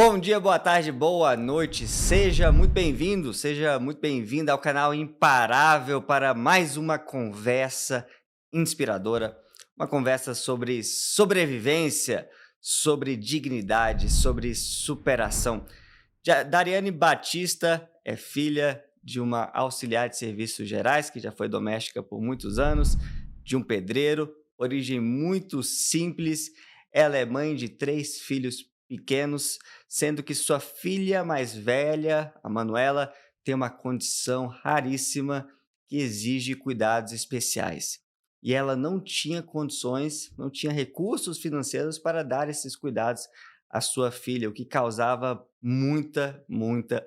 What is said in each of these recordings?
Bom dia, boa tarde, boa noite. Seja muito bem-vindo, seja muito bem-vinda ao canal Imparável para mais uma conversa inspiradora, uma conversa sobre sobrevivência, sobre dignidade, sobre superação. Dariane Batista é filha de uma auxiliar de serviços gerais, que já foi doméstica por muitos anos, de um pedreiro, origem muito simples. Ela é mãe de 3 filhos pequenos, sendo que sua filha mais velha, a Manuela, tem uma condição raríssima que exige cuidados especiais. E ela não tinha condições, não tinha recursos financeiros para dar esses cuidados à sua filha, o que causava muita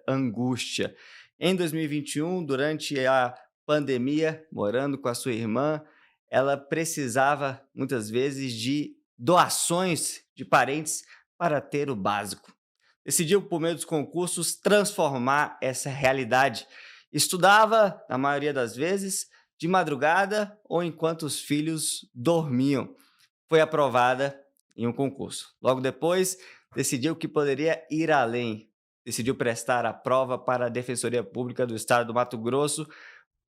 angústia. Em 2021, durante a pandemia, morando com a sua irmã, ela precisava muitas vezes de doações de parentes para ter o básico. Decidiu, por meio dos concursos, transformar essa realidade. Estudava, na maioria das vezes, de madrugada ou enquanto os filhos dormiam. Foi aprovada em um concurso. Logo depois, decidiu que poderia ir além. Decidiu prestar a prova para a Defensoria Pública do Estado do Mato Grosso.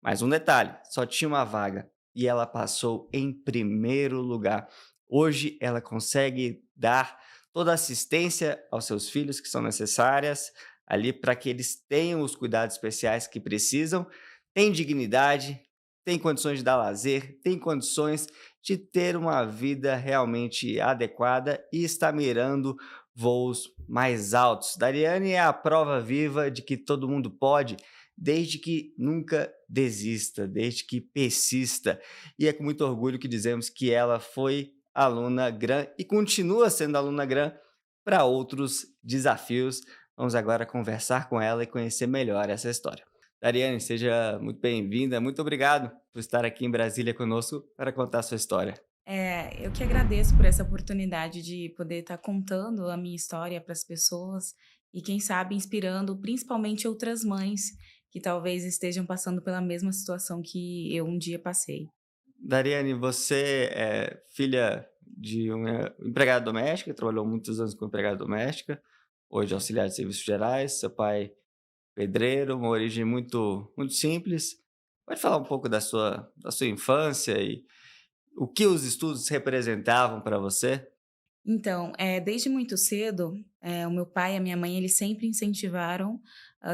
Mas um detalhe, só tinha uma vaga e ela passou em primeiro lugar. Hoje ela consegue dar toda a assistência aos seus filhos que são necessárias ali para que eles tenham os cuidados especiais que precisam, tem dignidade, tem condições de dar lazer, tem condições de ter uma vida realmente adequada e está mirando voos mais altos. Dariane é a prova viva de que todo mundo pode, desde que nunca desista, desde que persista. E é com muito orgulho que dizemos que ela foi aluna GRAN e continua sendo aluna GRAN para outros desafios. Vamos agora conversar com ela e conhecer melhor essa história. Dariane, seja muito bem-vinda. Muito obrigado por estar aqui em Brasília conosco para contar a sua história. Eu que agradeço por essa oportunidade de poder estar contando a minha história para as pessoas e, quem sabe, inspirando principalmente outras mães que talvez estejam passando pela mesma situação que eu um dia passei. Dariane, você é filha de uma empregada doméstica, trabalhou muitos anos como empregada doméstica, hoje é auxiliar de serviços gerais, seu pai pedreiro, uma origem muito simples. Pode falar um pouco da sua infância e o que os estudos representavam para você? Então, desde muito cedo, o meu pai e a minha mãe, eles sempre incentivaram,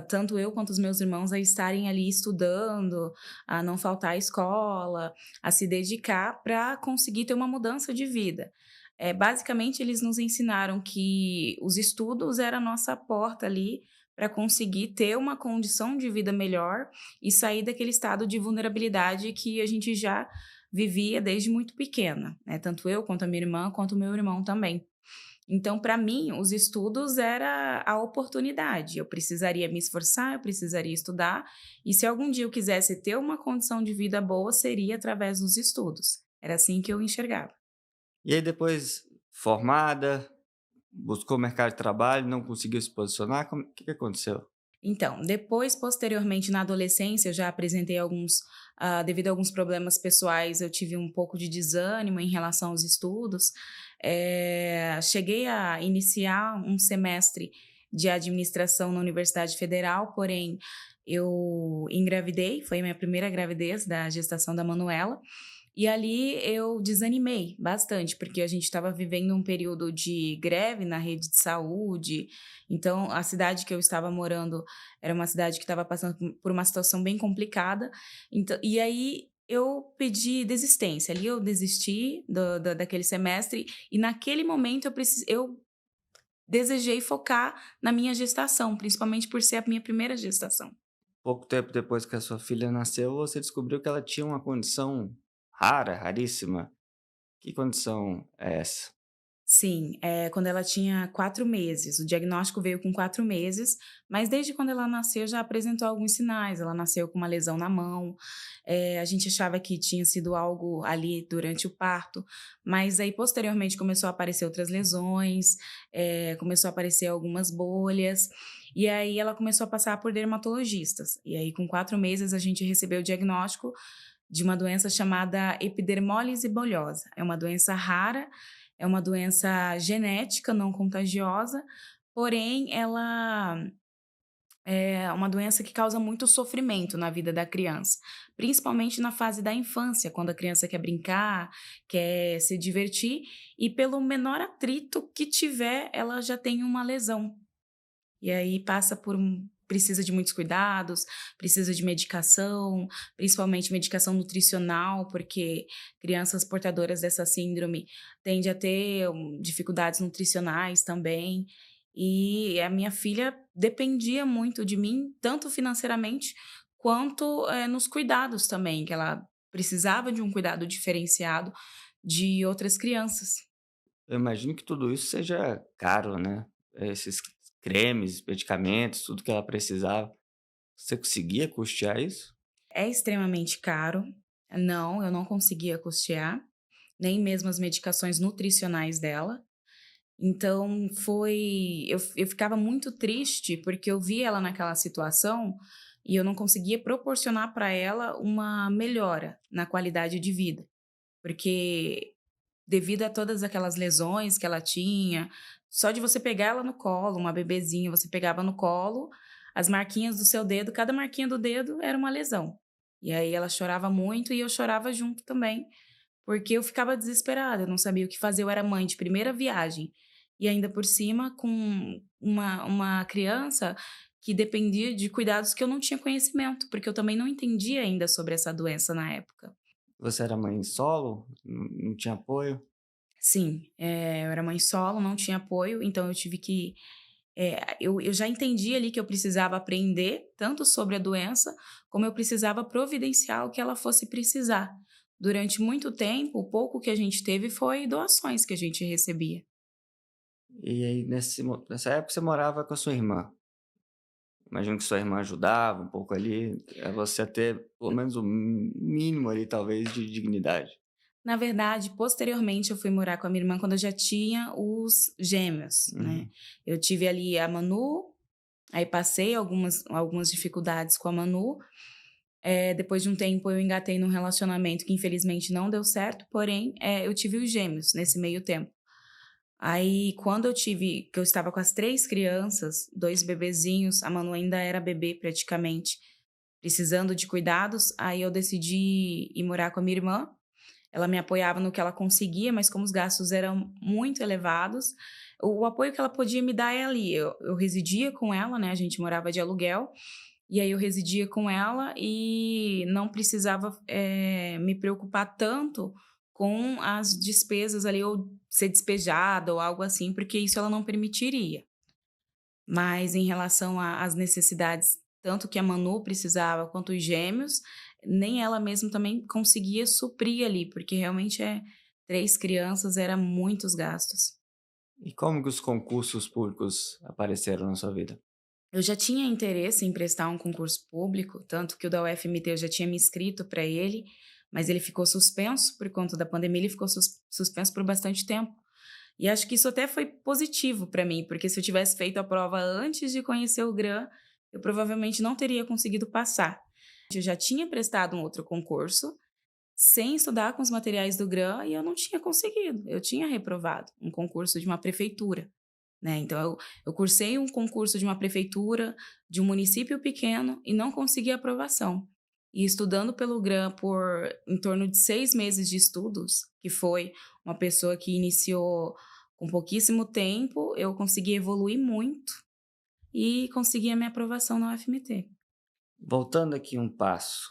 tanto eu quanto os meus irmãos a estarem ali estudando, a não faltar à escola, a se dedicar para conseguir ter uma mudança de vida. Basicamente, eles nos ensinaram que os estudos era a nossa porta ali para conseguir ter uma condição de vida melhor e sair daquele estado de vulnerabilidade que a gente já vivia desde muito pequena, né, tanto eu quanto a minha irmã, quanto o meu irmão também. Então, para mim, os estudos era a oportunidade, eu precisaria me esforçar, eu precisaria estudar, e se algum dia eu quisesse ter uma condição de vida boa, seria através dos estudos. Era assim que eu enxergava. E aí depois, formada, buscou o mercado de trabalho, não conseguiu se posicionar, o que aconteceu? Então, depois, posteriormente, na adolescência, eu já apresentei devido a alguns problemas pessoais, eu tive um pouco de desânimo em relação aos estudos. Cheguei a iniciar um semestre de administração na Universidade Federal, porém, eu engravidei, foi a minha primeira gravidez da gestação da Manuela. E ali eu desanimei bastante, porque a gente estava vivendo um período de greve na rede de saúde. Então, a cidade que eu estava morando era uma cidade que estava passando por uma situação bem complicada. Então, e aí eu pedi desistência. Ali eu desisti daquele semestre, e naquele momento eu desejei focar na minha gestação, principalmente por ser a minha primeira gestação. Pouco tempo depois que a sua filha nasceu, você descobriu que ela tinha uma condição rara, raríssima. Que condição é essa? Sim, quando ela tinha 4 meses, o diagnóstico veio com 4 meses, mas desde quando ela nasceu já apresentou alguns sinais, ela nasceu com uma lesão na mão, a gente achava que tinha sido algo ali durante o parto, mas aí posteriormente começou a aparecer outras lesões, começou a aparecer algumas bolhas, e aí ela começou a passar por dermatologistas, e aí com 4 meses a gente recebeu o diagnóstico de uma doença chamada epidermólise bulhosa, é uma doença rara, é uma doença genética não contagiosa, porém ela é uma doença que causa muito sofrimento na vida da criança, principalmente na fase da infância, quando a criança quer brincar, quer se divertir, e pelo menor atrito que tiver, ela já tem uma lesão. E aí precisa de muitos cuidados, precisa de medicação, principalmente medicação nutricional, porque crianças portadoras dessa síndrome tendem a ter dificuldades nutricionais também. E a minha filha dependia muito de mim, tanto financeiramente quanto nos cuidados também, que ela precisava de um cuidado diferenciado de outras crianças. Eu imagino que tudo isso seja caro, né? Esses cremes, medicamentos, tudo que ela precisava. Você conseguia custear isso? É extremamente caro. Não, eu não conseguia custear, nem mesmo as medicações nutricionais dela. Então eu ficava muito triste, porque eu via ela naquela situação e eu não conseguia proporcionar para ela uma melhora na qualidade de vida, porque devido a todas aquelas lesões que ela tinha, só de você pegar ela no colo, uma bebezinha, você pegava no colo, as marquinhas do seu dedo, cada marquinha do dedo era uma lesão. E aí ela chorava muito e eu chorava junto também, porque eu ficava desesperada, eu não sabia o que fazer, eu era mãe de primeira viagem. E ainda por cima com uma criança que dependia de cuidados que eu não tinha conhecimento, porque eu também não entendia ainda sobre essa doença na época. Você era mãe solo? Não tinha apoio? Sim, eu era mãe solo, não tinha apoio, então eu tive que eu já entendi ali que eu precisava aprender tanto sobre a doença, como eu precisava providenciar o que ela fosse precisar. Durante muito tempo, o pouco que a gente teve foi doações que a gente recebia. E aí, nessa época, você morava com a sua irmã. Imagino que sua irmã ajudava um pouco ali, você a ter pelo menos o mínimo ali, talvez, de dignidade. Na verdade, posteriormente, eu fui morar com a minha irmã quando eu já tinha os gêmeos, né. Uhum. Eu tive ali a Manu, aí passei algumas dificuldades com a Manu. Depois de um tempo eu engatei num relacionamento que infelizmente não deu certo, porém, eu tive os gêmeos nesse meio tempo. Aí quando que eu estava com as 3 crianças, 2 bebezinhos, a Manu ainda era bebê praticamente, precisando de cuidados, aí eu decidi ir morar com a minha irmã. Ela me apoiava no que ela conseguia, mas como os gastos eram muito elevados, o apoio que ela podia me dar é ali, eu residia com ela, né, a gente morava de aluguel, e aí eu residia com ela e não precisava, me preocupar tanto com as despesas ali, ou ser despejada ou algo assim, porque isso ela não permitiria. Mas em relação às necessidades, tanto que a Manu precisava quanto os gêmeos, nem ela mesma também conseguia suprir ali, porque realmente 3 crianças, era muitos gastos. E como que os concursos públicos apareceram na sua vida? Eu já tinha interesse em prestar um concurso público, tanto que o da UFMT eu já tinha me inscrito para ele, mas ele ficou suspenso por conta da pandemia, ele ficou suspenso por bastante tempo. E acho que isso até foi positivo para mim, porque se eu tivesse feito a prova antes de conhecer o GRAM, eu provavelmente não teria conseguido passar. Eu já tinha prestado um outro concurso, sem estudar com os materiais do GRAM, e eu não tinha conseguido. Eu tinha reprovado um concurso de uma prefeitura, né? Então eu cursei um concurso de uma prefeitura, de um município pequeno, e não consegui aprovação. E estudando pelo GRAM por em torno de 6 meses de estudos, que foi uma pessoa que iniciou com pouquíssimo tempo, eu consegui evoluir muito e consegui a minha aprovação na UFMT. Voltando aqui um passo,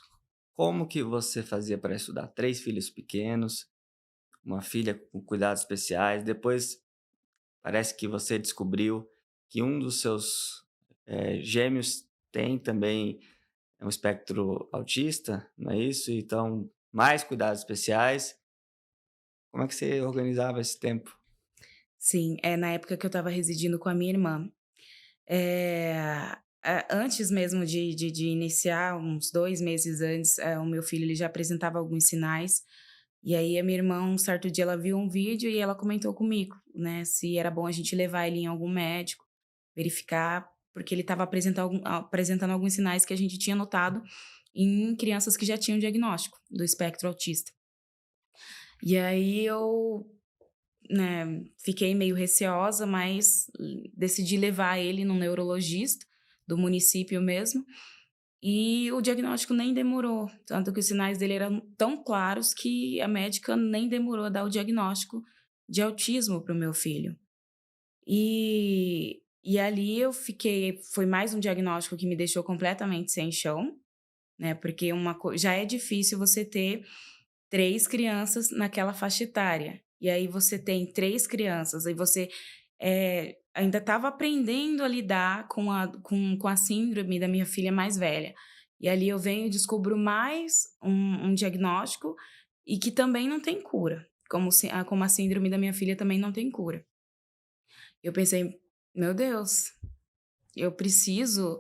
como que você fazia para estudar? 3 filhos pequenos, uma filha com cuidados especiais, depois parece que você descobriu que um dos seus, gêmeos tem também um espectro autista, não é isso? Então, mais cuidados especiais. Como é que você organizava esse tempo? Sim, é na época que eu estava residindo com a minha irmã. Eh, Antes mesmo de iniciar, uns 2 meses antes, o meu filho ele já apresentava alguns sinais, e aí a minha irmã, um certo dia, ela viu um vídeo e ela comentou comigo, né, se era bom a gente levar ele em algum médico, verificar, porque ele estava apresentando alguns sinais que a gente tinha notado em crianças que já tinham diagnóstico do espectro autista. E aí eu né, fiquei meio receosa, mas decidi levar ele num neurologista do município mesmo. E o diagnóstico nem demorou, tanto que os sinais dele eram tão claros que a médica nem demorou a dar o diagnóstico de autismo para o meu filho. E ali eu fiquei, foi mais um diagnóstico que me deixou completamente sem chão, né? Porque já é difícil você ter 3 crianças naquela faixa etária. E aí você tem 3 crianças, aí você ainda estava aprendendo a lidar com a síndrome da minha filha mais velha. E ali eu venho e descubro mais um diagnóstico e que também não tem cura, como a síndrome da minha filha também não tem cura. Eu pensei, meu Deus, eu preciso,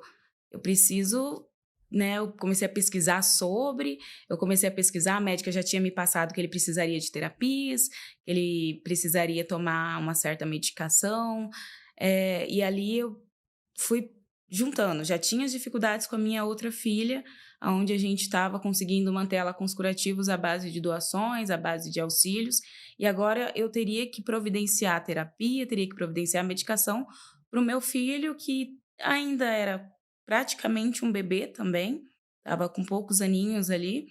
eu preciso, né? Eu comecei a pesquisar a médica já tinha me passado que ele precisaria de terapias, que ele precisaria tomar uma certa medicação, e ali eu fui juntando. Já tinha as dificuldades com a minha outra filha, onde a gente estava conseguindo manter ela com os curativos à base de doações, à base de auxílios, e agora eu teria que providenciar a terapia, teria que providenciar a medicação para o meu filho, que ainda era praticamente um bebê também, estava com poucos aninhos ali,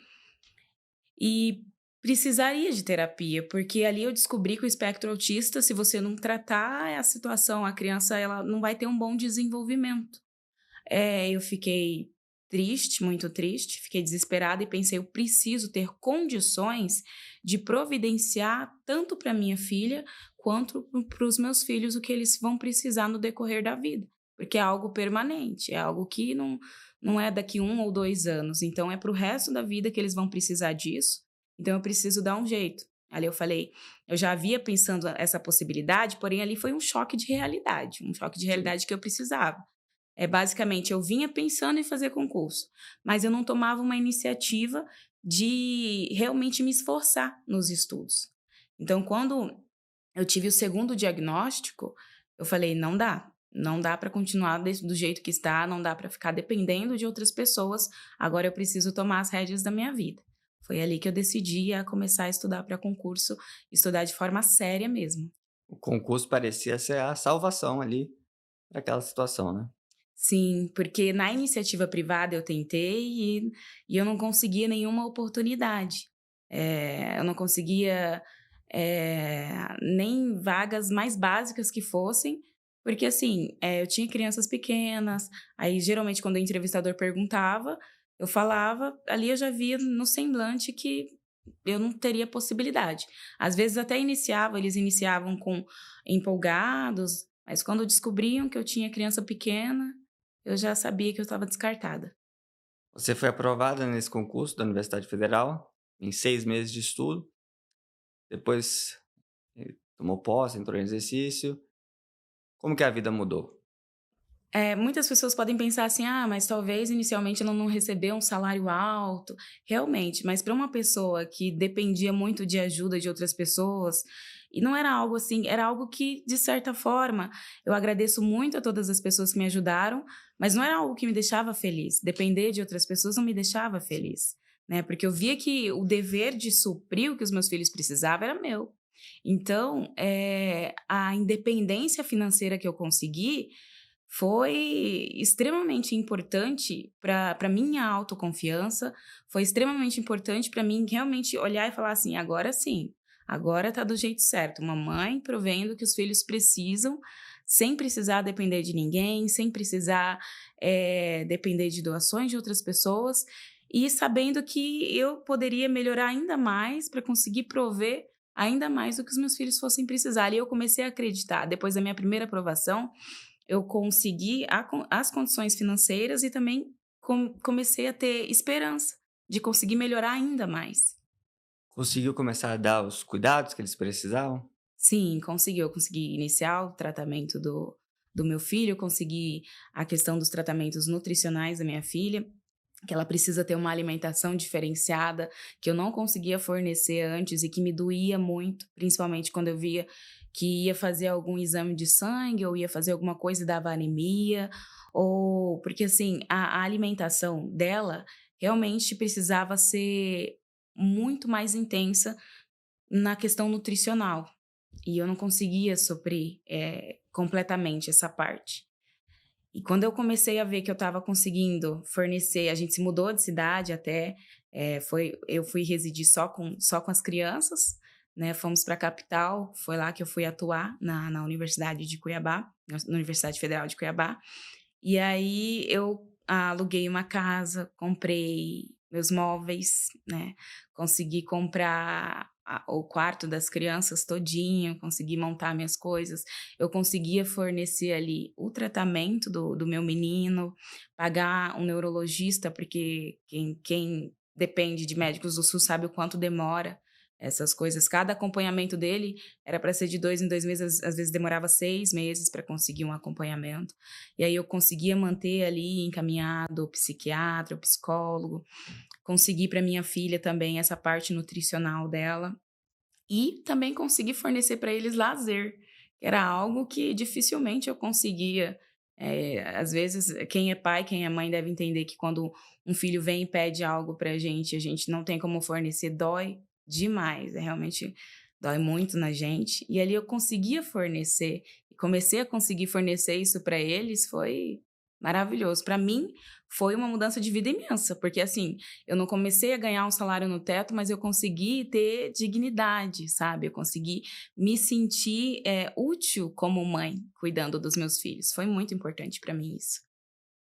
e precisaria de terapia, porque ali eu descobri que o espectro autista, se você não tratar a situação, a criança ela não vai ter um bom desenvolvimento. Eu fiquei triste, muito triste, fiquei desesperada e pensei, eu preciso ter condições de providenciar tanto para minha filha quanto para os meus filhos o que eles vão precisar no decorrer da vida, porque é algo permanente, é algo que não é daqui 1 ou 2 anos, então é para o resto da vida que eles vão precisar disso, então eu preciso dar um jeito. Ali eu falei, eu já havia pensando essa possibilidade, porém ali foi um choque de realidade que eu precisava. Basicamente, eu vinha pensando em fazer concurso, mas eu não tomava uma iniciativa de realmente me esforçar nos estudos. Então, quando eu tive o segundo diagnóstico, eu falei, não dá para continuar do jeito que está, não dá para ficar dependendo de outras pessoas, agora eu preciso tomar as rédeas da minha vida. Foi ali que eu decidi a começar a estudar para concurso, estudar de forma séria mesmo. O concurso parecia ser a salvação ali para aquela situação, né? Sim, porque na iniciativa privada eu tentei e eu não conseguia nenhuma oportunidade. Eu não conseguia nem vagas mais básicas que fossem, porque assim, eu tinha crianças pequenas, aí geralmente quando o entrevistador perguntava, eu falava, ali eu já via no semblante que eu não teria possibilidade. Às vezes até eles iniciavam com empolgados, mas quando descobriam que eu tinha criança pequena, eu já sabia que eu estava descartada. Você foi aprovada nesse concurso da Universidade Federal em 6 meses de estudo. Depois tomou posse, entrou em exercício. Como que a vida mudou? Muitas pessoas podem pensar assim: "Ah, mas talvez inicialmente ela não recebeu um salário alto". Realmente, mas para uma pessoa que dependia muito de ajuda de outras pessoas, e não era algo assim, era algo que, de certa forma, eu agradeço muito a todas as pessoas que me ajudaram, mas não era algo que me deixava feliz. Depender de outras pessoas não me deixava feliz, né, porque eu via que o dever de suprir o que os meus filhos precisavam era meu. Então, a independência financeira que eu consegui foi extremamente importante para minha autoconfiança, foi extremamente importante para mim realmente olhar e falar assim: "Agora sim, agora tá do jeito certo, mamãe provendo que os filhos precisam, sem precisar depender de ninguém, sem precisar, depender de doações de outras pessoas, e sabendo que eu poderia melhorar ainda mais para conseguir prover ainda mais do que os meus filhos fossem precisar". E eu comecei a acreditar, depois da minha primeira aprovação, eu consegui as condições financeiras e também comecei a ter esperança de conseguir melhorar ainda mais. Conseguiu começar a dar os cuidados que eles precisavam? Sim, consegui. Eu consegui iniciar o tratamento do meu filho, eu consegui a questão dos tratamentos nutricionais da minha filha, que ela precisa ter uma alimentação diferenciada, que eu não conseguia fornecer antes e que me doía muito, principalmente quando eu via que ia fazer algum exame de sangue ou ia fazer alguma coisa e dava anemia, ou porque assim, a alimentação dela realmente precisava ser muito mais intensa na questão nutricional. e eu não conseguia suprir completamente essa parte. E quando eu comecei a ver que eu estava conseguindo fornecer, a gente se mudou de cidade até, eu fui residir só com as crianças, né? Fomos para a capital, foi lá que eu fui atuar na Universidade de Cuiabá, na Universidade Federal de Cuiabá. E aí eu aluguei uma casa, comprei meus móveis, né, consegui comprar o quarto das crianças todinho, consegui montar minhas coisas. Eu conseguia fornecer ali o tratamento do meu menino, pagar um neurologista, porque quem depende de médicos do SUS sabe o quanto demora essas coisas. Cada acompanhamento dele era para ser de 2 em 2 meses, às vezes demorava 6 meses para conseguir um acompanhamento. E aí eu conseguia manter ali encaminhado o psiquiatra, o psicólogo, consegui para minha filha também essa parte nutricional dela e também consegui fornecer para eles lazer, que era algo que dificilmente eu conseguia. Às vezes, quem é pai, quem é mãe deve entender que quando um filho vem e pede algo para a gente não tem como fornecer, dói demais, realmente dói muito na gente. E ali eu conseguia fornecer, e comecei a conseguir fornecer isso para eles, foi maravilhoso. Para mim, foi uma mudança de vida imensa, porque assim, eu não comecei a ganhar um salário no teto, mas eu consegui ter dignidade, sabe? Eu consegui me sentir útil como mãe, cuidando dos meus filhos. Foi muito importante para mim isso.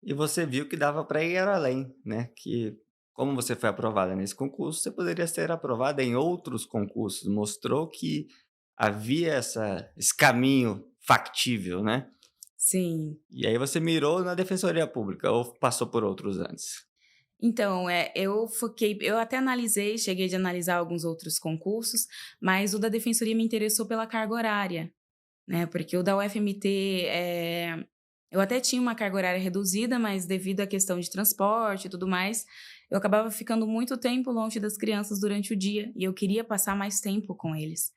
E você viu que dava para ir além, né, que como você foi aprovada nesse concurso, você poderia ser aprovada em outros concursos, mostrou que havia esse caminho factível, né. Sim. E aí você mirou na defensoria pública ou passou por outros antes? Então, eu até analisei, cheguei de analisar alguns outros concursos, mas o da defensoria me interessou pela carga horária, né, porque o da UFMT, eu até tinha uma carga horária reduzida, mas devido à questão de transporte e tudo mais, eu acabava ficando muito tempo longe das crianças durante o dia, e eu queria passar mais tempo com eles.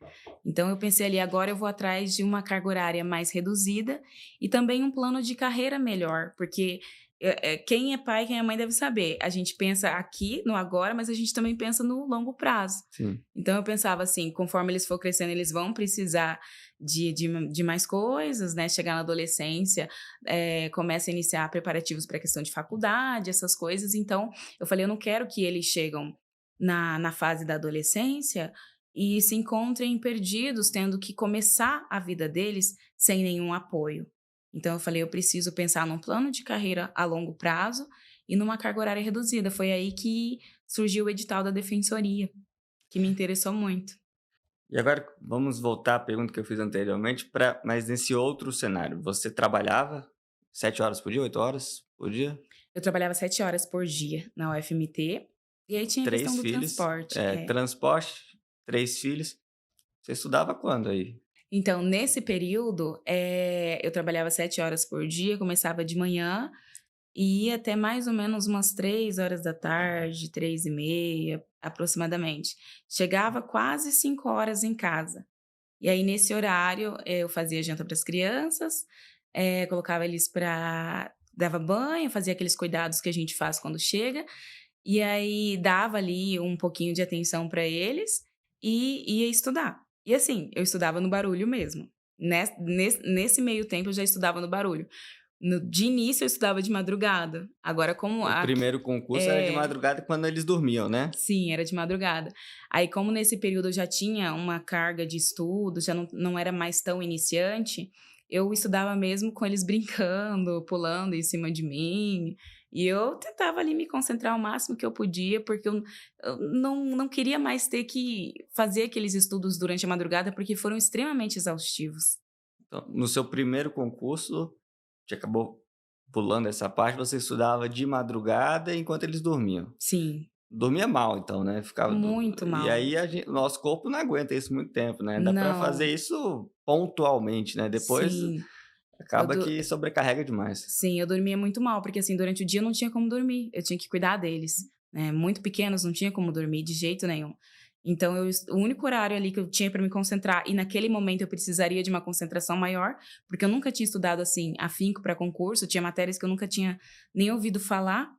Então eu pensei ali, agora eu vou atrás de uma carga horária mais reduzida e também um plano de carreira melhor, porque quem é pai, quem é mãe deve saber, a gente pensa aqui no agora, mas a gente também pensa no longo prazo. Sim. Então eu pensava assim, conforme eles for crescendo, eles vão precisar de mais coisas, né? Chegar na adolescência, começa a iniciar preparativos para a questão de faculdade, essas coisas. Então, eu falei, eu não quero que eles chegam na fase da adolescência e se encontrem perdidos, tendo que começar a vida deles sem nenhum apoio. Então, eu falei, eu preciso pensar num plano de carreira a longo prazo e numa carga horária reduzida. Foi aí que surgiu o edital da defensoria, que me interessou muito. E agora vamos voltar à pergunta que eu fiz anteriormente, mas nesse outro cenário, você trabalhava 7 horas por dia, 8 horas por dia? Eu trabalhava 7 horas por dia na UFMT, e aí tinha a questão 3 do filhos, transporte. transporte, 3 filhos. Você estudava quando aí? Então, nesse período, eu trabalhava 7 horas por dia, começava de manhã e ia até mais ou menos umas 3 horas da tarde, 3h30, aproximadamente. Chegava quase 5 horas em casa. E aí, nesse horário, eu fazia janta para as crianças, colocava eles para dava banho, fazia aqueles cuidados que a gente faz quando chega, e aí dava ali um pouquinho de atenção para eles e ia estudar. E assim, eu estudava no barulho mesmo. Nesse meio tempo eu já estudava no barulho. De início eu estudava de madrugada. Agora como O primeiro concurso era de é, madrugada quando eles dormiam, né? sim, era de madrugada. Aí como nesse período eu já tinha uma carga de estudo, já não era mais tão iniciante, eu estudava mesmo com eles brincando, pulando em cima de mim. E eu tentava ali me concentrar o máximo que eu podia, porque eu não queria mais ter que fazer aqueles estudos durante a madrugada, porque foram extremamente exaustivos. Então, no seu primeiro concurso, você acabou pulando essa parte, você estudava de madrugada enquanto eles dormiam. Sim, Dormia mal então, né, ficava muito e mal. aí o nosso corpo não aguenta isso muito tempo, né, dá para fazer Não, isso pontualmente, né, depois sim. Eu, acaba que sobrecarrega demais. Sim, eu dormia muito mal, porque assim, durante o dia eu não tinha como dormir, eu tinha que cuidar deles, né, muito pequenos, não tinha como dormir de jeito nenhum. Então o único horário ali que eu tinha para me concentrar, e naquele momento eu precisaria de uma concentração maior, porque eu nunca tinha estudado assim afinco para concurso, tinha matérias que eu nunca tinha nem ouvido falar,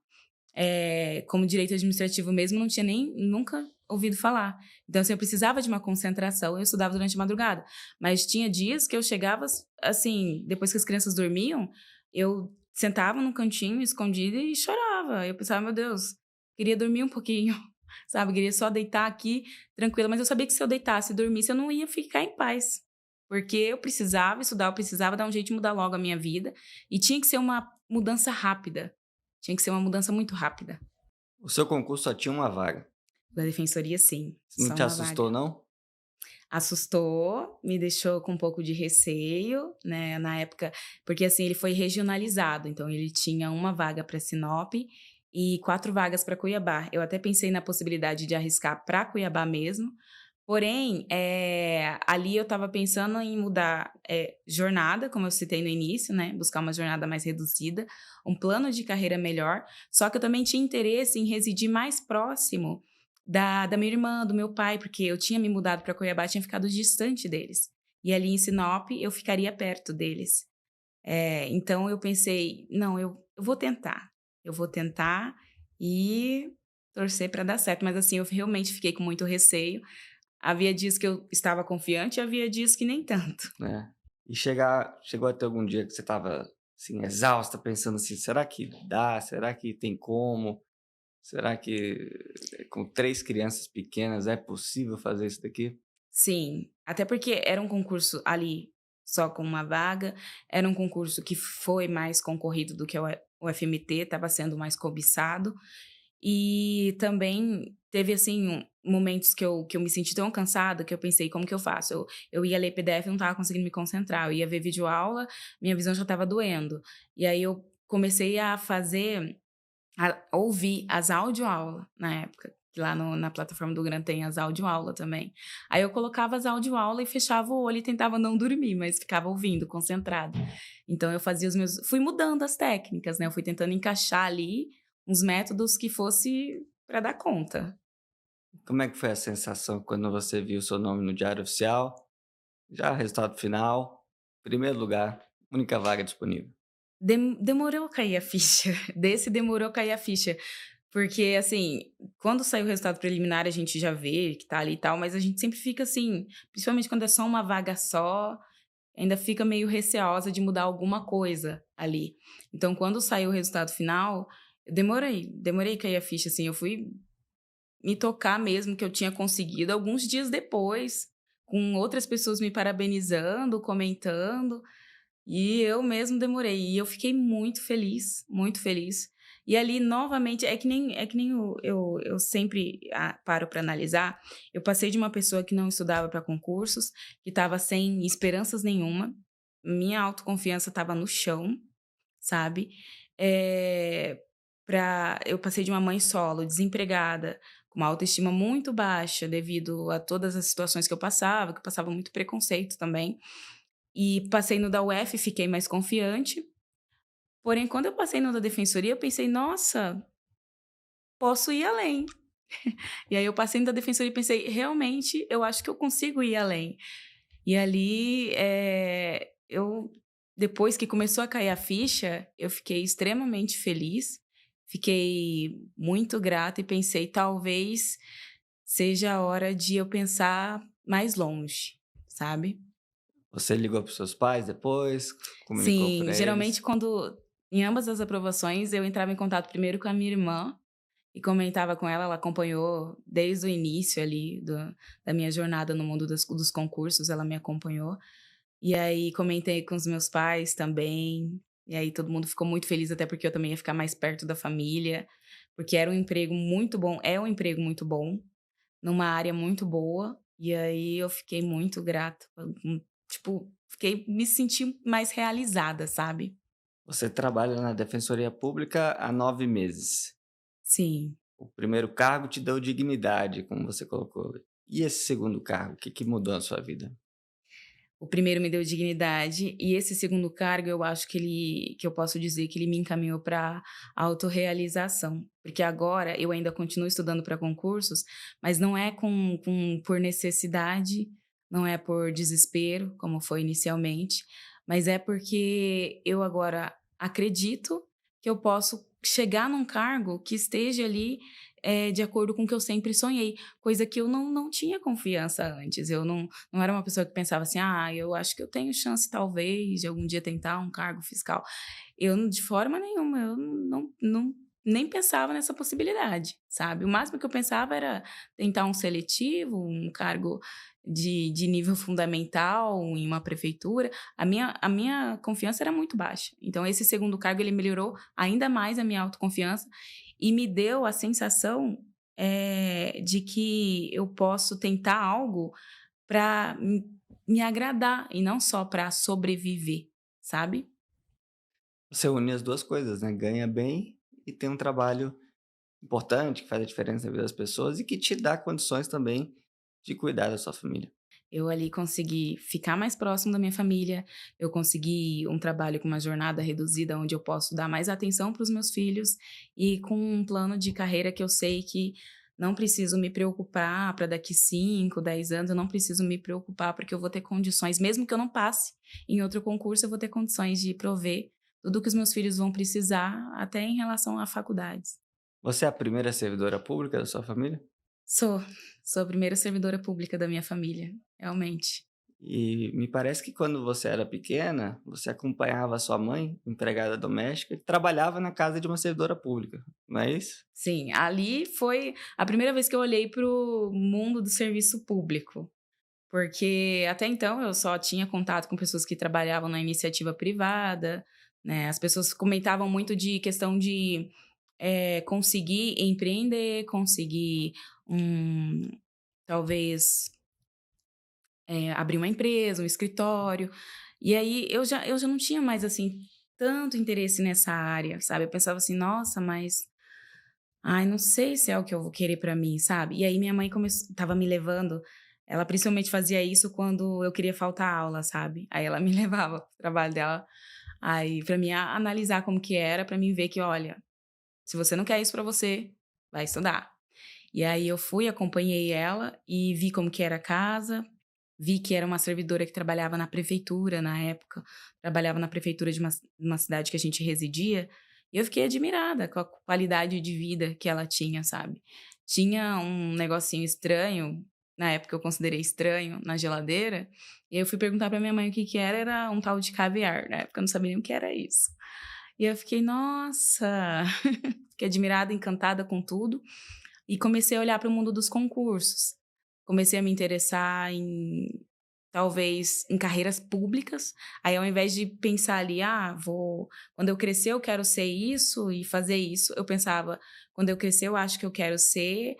como direito administrativo mesmo, não tinha nem nunca ouvido falar. Então, assim, eu precisava de uma concentração, eu estudava durante a madrugada. Mas tinha dias que eu chegava, assim, depois que as crianças dormiam, eu sentava num cantinho escondida e chorava. Eu pensava, meu Deus, queria dormir um pouquinho, sabe? Queria só deitar aqui tranquila. Mas eu sabia que se eu deitasse e dormisse, eu não ia ficar em paz. Porque eu precisava estudar, eu precisava dar um jeito de mudar logo a minha vida. E tinha que ser uma mudança rápida. Tinha que ser uma mudança muito rápida. O seu concurso só tinha uma vaga. Da defensoria, sim, Não só te uma vaga. assustou, não? Assustou, me deixou com um pouco de receio, né, na época, porque assim, ele foi regionalizado, então ele tinha uma vaga para Sinop e 4 vagas para Cuiabá. Eu até pensei na possibilidade de arriscar para Cuiabá mesmo, porém, ali eu estava pensando em mudar, jornada, como eu citei no início, né, buscar uma jornada mais reduzida, um plano de carreira melhor, só que eu também tinha interesse em residir mais próximo da minha irmã, do meu pai, porque eu tinha me mudado para Cuiabá, tinha ficado distante deles. E ali em Sinop eu ficaria perto deles. Então eu pensei, não, eu vou tentar. Eu vou tentar e torcer para dar certo. Mas assim, eu realmente fiquei com muito receio. Havia dias que eu estava confiante, havia dias que nem tanto. Né? E chegou até algum dia que você estava assim, exausta, pensando assim, será que dá? Será que tem como? Será que com 3 crianças pequenas é possível fazer isso daqui? Sim, até porque era um concurso ali só com uma vaga, era um concurso que foi mais concorrido do que o FMT, estava sendo mais cobiçado. E também teve, assim, momentos que eu me senti tão cansada que eu pensei: "Como que eu faço?". Eu ia ler PDF e não estava conseguindo me concentrar, eu ia ver videoaula, minha visão já estava doendo. E aí eu comecei a ouvir as audioaula na época, que lá na plataforma do Gran tem as audioaula também. Aí eu colocava as audioaula e fechava o olho e tentava não dormir, mas ficava ouvindo, concentrada. Então eu fazia fui mudando as técnicas, né, eu fui tentando encaixar ali uns métodos que fosse para dar conta. Como é que foi a sensação quando você viu seu nome no Diário Oficial? Já resultado final, primeiro lugar, única vaga disponível. Demorou a cair a ficha, desse demorou a cair a ficha, porque, assim, quando sai o resultado preliminar a gente já vê que tá ali e tal, mas a gente sempre fica assim, principalmente quando é só uma vaga só, ainda fica meio receosa de mudar alguma coisa ali. Então, quando saiu o resultado final, eu demorei a cair a ficha, assim, eu fui me tocar mesmo que eu tinha conseguido alguns dias depois, com outras pessoas me parabenizando, comentando, e eu mesmo demorei. E eu fiquei muito feliz, muito feliz. E ali, novamente, é que nem eu sempre paro para analisar. Eu passei de uma pessoa que não estudava para concursos, que estava sem esperanças nenhuma, minha autoconfiança estava no chão, sabe? Eu passei de uma mãe solo, desempregada, com uma autoestima muito baixa devido a todas as situações que eu passava muito preconceito também. E passei no da UF, fiquei mais confiante. Porém, quando eu passei no da defensoria, eu pensei: "Nossa, posso ir além". E aí eu passei no da defensoria e pensei: "Realmente, eu acho que eu consigo ir além". E ali, eu depois que começou a cair a ficha, eu fiquei extremamente feliz, fiquei muito grata e pensei: "Talvez seja a hora de eu pensar mais longe", sabe? Você ligou para os seus pais depois, comunicou Sim, para geralmente eles? quando em ambas as aprovações eu entrava em contato primeiro com a minha irmã e comentava com ela, ela acompanhou desde o início ali da minha jornada no mundo dos concursos, ela me acompanhou. E aí comentei com os meus pais também, e aí todo mundo ficou muito feliz, até porque eu também ia ficar mais perto da família, porque era um emprego muito bom, é um emprego muito bom, numa área muito boa, e aí eu fiquei muito grata, tipo, me senti mais realizada, sabe? Você trabalha na Defensoria Pública há 9 meses. Sim. O primeiro cargo te deu dignidade, como você colocou. E esse segundo cargo, o que que mudou na sua vida? O primeiro me deu dignidade e esse segundo cargo eu acho que eu posso dizer que ele me encaminhou para autorrealização, porque agora eu ainda continuo estudando para concursos, mas não é por necessidade, não é por desespero, como foi inicialmente, mas é porque eu agora acredito que eu posso chegar num cargo que esteja ali de acordo com o que eu sempre sonhei, coisa que eu não tinha confiança antes. Eu não era uma pessoa que pensava assim, eu acho que eu tenho chance talvez de algum dia tentar um cargo fiscal. Eu, de forma nenhuma, eu nem pensava nessa possibilidade, sabe? O máximo que eu pensava era tentar um seletivo, um cargo de nível fundamental em uma prefeitura. A minha confiança era muito baixa. Então, esse segundo cargo, ele melhorou ainda mais a minha autoconfiança e me deu a sensação de que eu posso tentar algo para me agradar e não só para sobreviver, sabe? Você une as 2 coisas, né, ganha bem e tem um trabalho importante, que faz a diferença na vida das pessoas e que te dá condições também de cuidar da sua família. Eu ali consegui ficar mais próximo da minha família, eu consegui um trabalho com uma jornada reduzida, onde eu posso dar mais atenção para os meus filhos e com um plano de carreira que eu sei que não preciso me preocupar para daqui 5, 10 anos, eu não preciso me preocupar porque eu vou ter condições, mesmo que eu não passe em outro concurso, eu vou ter condições de prover tudo que os meus filhos vão precisar, até em relação a faculdades. Você é a primeira servidora pública da sua família? Sou, sou a primeira servidora pública da minha família, realmente. E me parece que quando você era pequena, você acompanhava a sua mãe, empregada doméstica, que trabalhava na casa de uma servidora pública, não é isso? Sim, ali foi a primeira vez que eu olhei para o mundo do serviço público, porque até então eu só tinha contato com pessoas que trabalhavam na iniciativa privada, né? As pessoas comentavam muito de questão de conseguir empreender, conseguir um, talvez abrir uma empresa, um escritório. E aí eu já não tinha mais assim tanto interesse nessa área, sabe? Eu pensava assim, nossa, mas ai, não sei se é o que eu vou querer pra mim, sabe? E aí minha mãe estava me levando, ela principalmente fazia isso quando eu queria faltar aula, sabe? Aí ela me levava pro trabalho dela, aí pra mim analisar como que era, pra mim ver que, olha, se você não quer isso pra você, vai estudar. E aí eu fui, acompanhei ela e vi como que era a casa, vi que era uma servidora que trabalhava na prefeitura na época, trabalhava na prefeitura de uma cidade que a gente residia, e eu fiquei admirada com a qualidade de vida que ela tinha, sabe. Tinha um negocinho estranho, na época eu considerei estranho, na geladeira, e eu fui perguntar pra minha mãe o que que era um tal de caviar, na época eu não sabia nem o que era isso. E eu fiquei: "Nossa!" Fiquei admirada, encantada com tudo, e comecei a olhar para o mundo dos concursos. Comecei a me interessar em, talvez, em carreiras públicas. Aí, ao invés de pensar ali, quando eu crescer, eu quero ser isso e fazer isso, eu pensava, quando eu crescer, eu acho que eu quero ser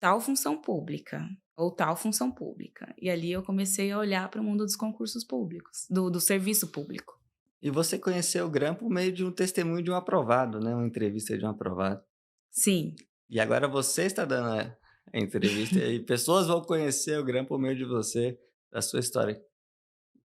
tal função pública ou tal função pública. E ali eu comecei a olhar para o mundo dos concursos públicos, do serviço público. E você conheceu o GRAM por meio de um testemunho de um aprovado, né, uma entrevista de um aprovado. Sim. E agora você está dando a entrevista e pessoas vão conhecer o GRAM por meio de você, da sua história.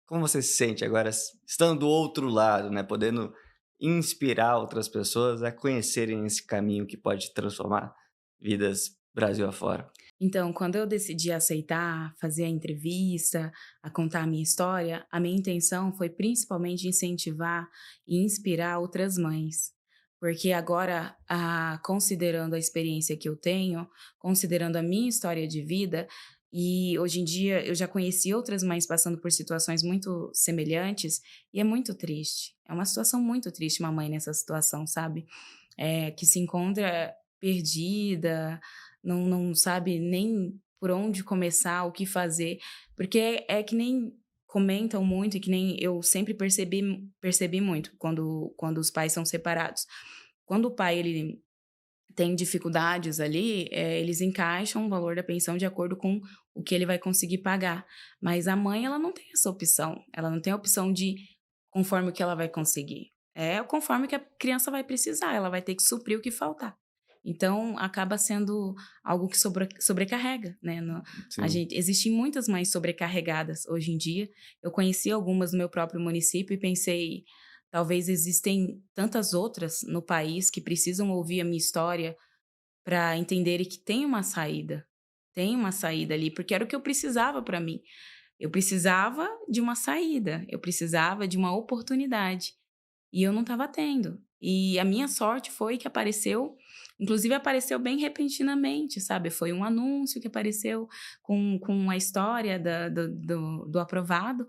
Como você se sente agora estando do outro lado, né, podendo inspirar outras pessoas a conhecerem esse caminho que pode transformar vidas Brasil afora? Então, quando eu decidi aceitar, fazer a entrevista, a contar a minha história, a minha intenção foi principalmente incentivar e inspirar outras mães. Porque agora, considerando a experiência que eu tenho, considerando a minha história de vida, e hoje em dia eu já conheci outras mães passando por situações muito semelhantes, e é muito triste. É uma situação muito triste uma mãe nessa situação, sabe? Que se encontra perdida, não sabe nem por onde começar, o que fazer, porque é que nem comentam muito e que nem eu sempre percebi muito quando os pais são separados. Quando o pai ele tem dificuldades ali, eles encaixam o valor da pensão de acordo com o que ele vai conseguir pagar, mas a mãe ela não tem essa opção, ela não tem a opção de conforme o que ela vai conseguir, é conforme o que a criança vai precisar, ela vai ter que suprir o que faltar. Então, acaba sendo algo que sobrecarrega, né, Sim. existem muitas mães sobrecarregadas hoje em dia. Eu conheci algumas no meu próprio município e pensei, talvez existem tantas outras no país que precisam ouvir a minha história para entenderem que tem uma saída ali, porque era o que eu precisava para mim. Eu precisava de uma saída, eu precisava de uma oportunidade, e eu não estava tendo. E a minha sorte foi que apareceu, inclusive apareceu bem repentinamente, sabe? Foi um anúncio que apareceu com a história do aprovado,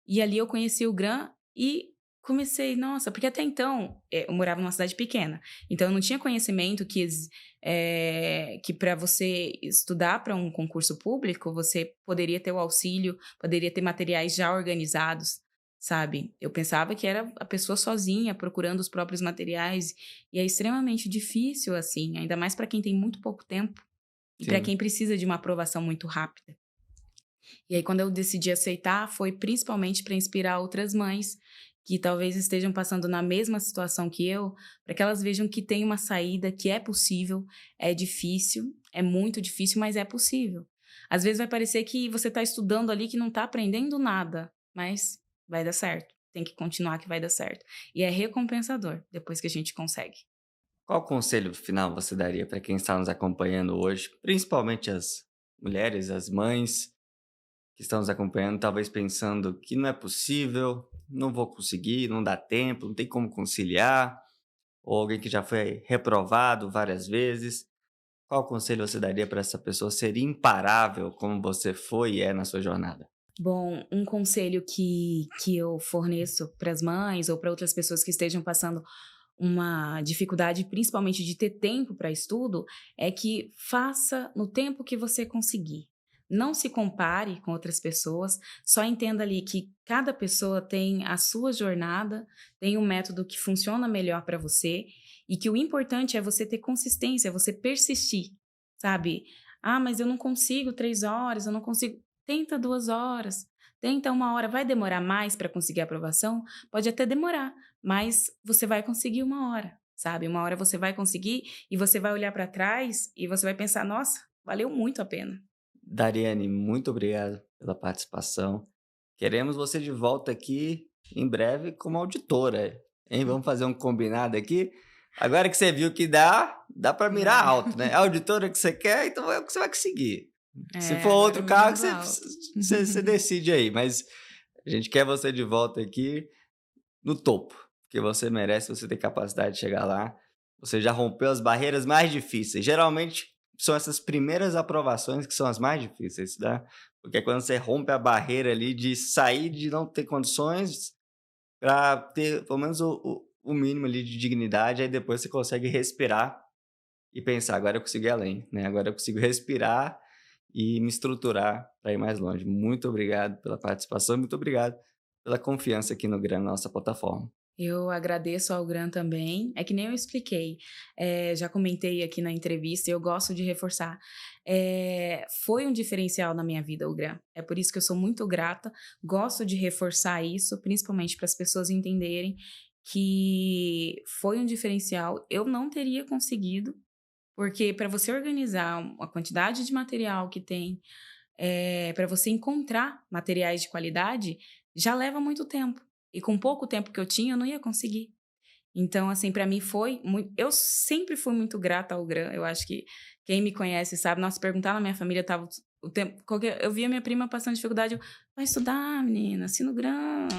e ali eu conheci o GRAM e comecei, nossa, porque até então eu morava numa cidade pequena, então eu não tinha conhecimento que para você estudar para um concurso público, você poderia ter o auxílio, poderia ter materiais já organizados, sabe? Eu pensava que era a pessoa sozinha procurando os próprios materiais, e é extremamente difícil, assim, ainda mais para quem tem muito pouco tempo e para Sim. quem precisa de uma aprovação muito rápida. E aí, quando eu decidi aceitar, foi principalmente para inspirar outras mães que talvez estejam passando na mesma situação que eu, para que elas vejam que tem uma saída, que é possível, é difícil, é muito difícil, mas é possível. Às vezes vai parecer que você está estudando ali que não está aprendendo nada, mas vai dar certo. Tem que continuar que vai dar certo. E é recompensador depois que a gente consegue. Qual conselho final você daria para quem está nos acompanhando hoje, principalmente as mulheres, as mães que estão nos acompanhando, talvez pensando que não é possível, não vou conseguir, não dá tempo, não tem como conciliar, ou alguém que já foi reprovado várias vezes? Qual conselho você daria para essa pessoa ser imparável como você foi e é na sua jornada? Bom, um conselho que eu forneço para as mães ou para outras pessoas que estejam passando uma dificuldade, principalmente de ter tempo para estudo, é que faça no tempo que você conseguir. Não se compare com outras pessoas, só entenda ali que cada pessoa tem a sua jornada, tem um método que funciona melhor para você e que o importante é você ter consistência, você persistir, sabe? Ah, mas eu não consigo 3 horas, eu não consigo. Tenta 2 horas, tenta 1 hora. Vai demorar mais para conseguir a aprovação? Pode até demorar, mas você vai conseguir 1 hora, sabe? 1 hora você vai conseguir e você vai olhar para trás e você vai pensar: nossa, valeu muito a pena. Dariane, muito obrigado pela participação. Queremos você de volta aqui em breve como auditora, hein? Vamos fazer um combinado aqui. Agora que você viu que dá para mirar Vai. alto, né? A auditora que você quer, então é o que você vai conseguir. Se for Agora outro cargo, mirando alto. você decide aí, mas a gente quer você de volta aqui no topo, porque você merece, você tem capacidade de chegar lá. Você já rompeu as barreiras mais difíceis. Geralmente são essas primeiras aprovações que são as mais difíceis, tá? Porque é quando você rompe a barreira ali de sair de não ter condições para ter pelo menos o mínimo ali de dignidade, aí depois você consegue respirar e pensar: agora eu consigo ir além, né? Agora eu consigo respirar e me estruturar para ir mais longe. Muito obrigado pela participação, muito obrigado pela confiança aqui no Grana, nossa plataforma. Eu agradeço ao Gran também. É que nem eu expliquei, já comentei aqui na entrevista e eu gosto de reforçar. Foi um diferencial na minha vida o Gran. É por isso que eu sou muito grata. Gosto de reforçar isso, principalmente para as pessoas entenderem que foi um diferencial. Eu não teria conseguido, porque para você organizar a quantidade de material que tem, para você encontrar materiais de qualidade, já leva muito tempo. E com pouco tempo que eu tinha, eu não ia conseguir. Então, assim, para mim foi muito. Eu sempre fui muito grata ao Gran. Eu acho que quem me conhece sabe. Nossa, perguntar na minha família, tava o tempo. Eu via minha prima passando dificuldade. Vai estudar, menina, assina o Gran,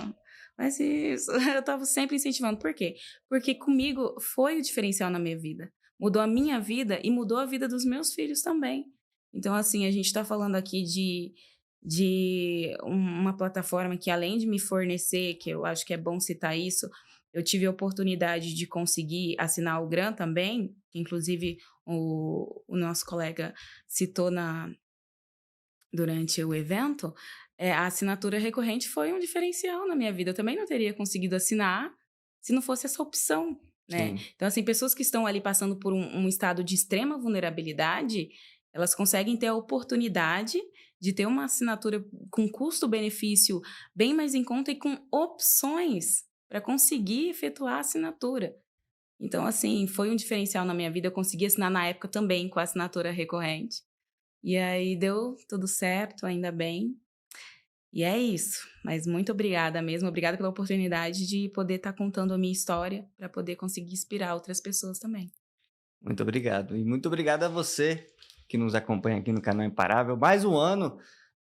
faz isso. Eu tava sempre incentivando. Por quê? Porque comigo foi o diferencial na minha vida. Mudou a minha vida e mudou a vida dos meus filhos também. Então, assim, a gente está falando aqui de uma plataforma que, além de me fornecer, que eu acho que é bom citar isso, eu tive a oportunidade de conseguir assinar o GRAN também, que inclusive o nosso colega citou durante o evento. A assinatura recorrente foi um diferencial na minha vida. Eu também não teria conseguido assinar se não fosse essa opção, né? Sim. Então, assim, pessoas que estão ali passando por um estado de extrema vulnerabilidade, elas conseguem ter a oportunidade de ter uma assinatura com custo-benefício bem mais em conta e com opções para conseguir efetuar a assinatura. Então, assim, foi um diferencial na minha vida. Eu consegui assinar na época também com a assinatura recorrente. E aí deu tudo certo, ainda bem. E é isso. Mas muito obrigada mesmo. Obrigada pela oportunidade de poder estar contando a minha história para poder conseguir inspirar outras pessoas também. Muito obrigado. E muito obrigado a você que nos acompanha aqui no canal Imparável. Mais um ano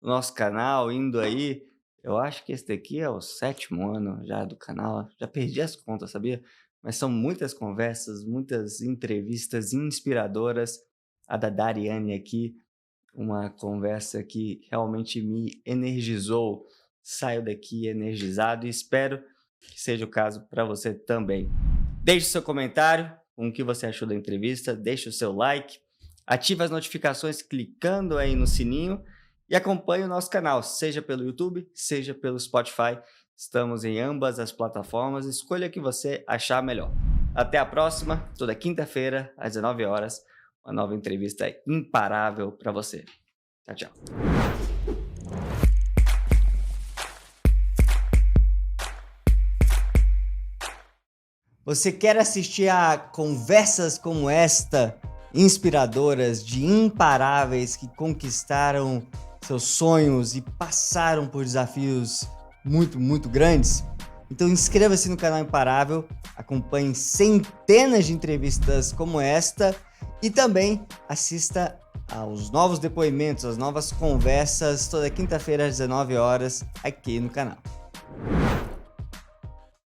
no nosso canal, indo aí. Eu acho que esse daqui é o 7º ano já do canal. Já perdi as contas, sabia? mas são muitas conversas, muitas entrevistas inspiradoras. A da Dariane aqui, uma conversa que realmente me energizou. Saio daqui energizado e espero que seja o caso para você também. Deixe seu comentário com o que você achou da entrevista, deixe o seu like, ative as notificações clicando aí no sininho e acompanhe o nosso canal, seja pelo YouTube, seja pelo Spotify. Estamos em ambas as plataformas, escolha a que você achar melhor. Até a próxima, toda quinta-feira, às 19 horas, uma nova entrevista imparável para você. Tchau, tchau. Você quer assistir a conversas como esta, inspiradoras, de imparáveis que conquistaram seus sonhos e passaram por desafios muito grandes? Então inscreva-se no canal Imparável, acompanhe centenas de entrevistas como esta e também assista aos novos depoimentos, às novas conversas toda quinta-feira às 19 horas aqui no canal.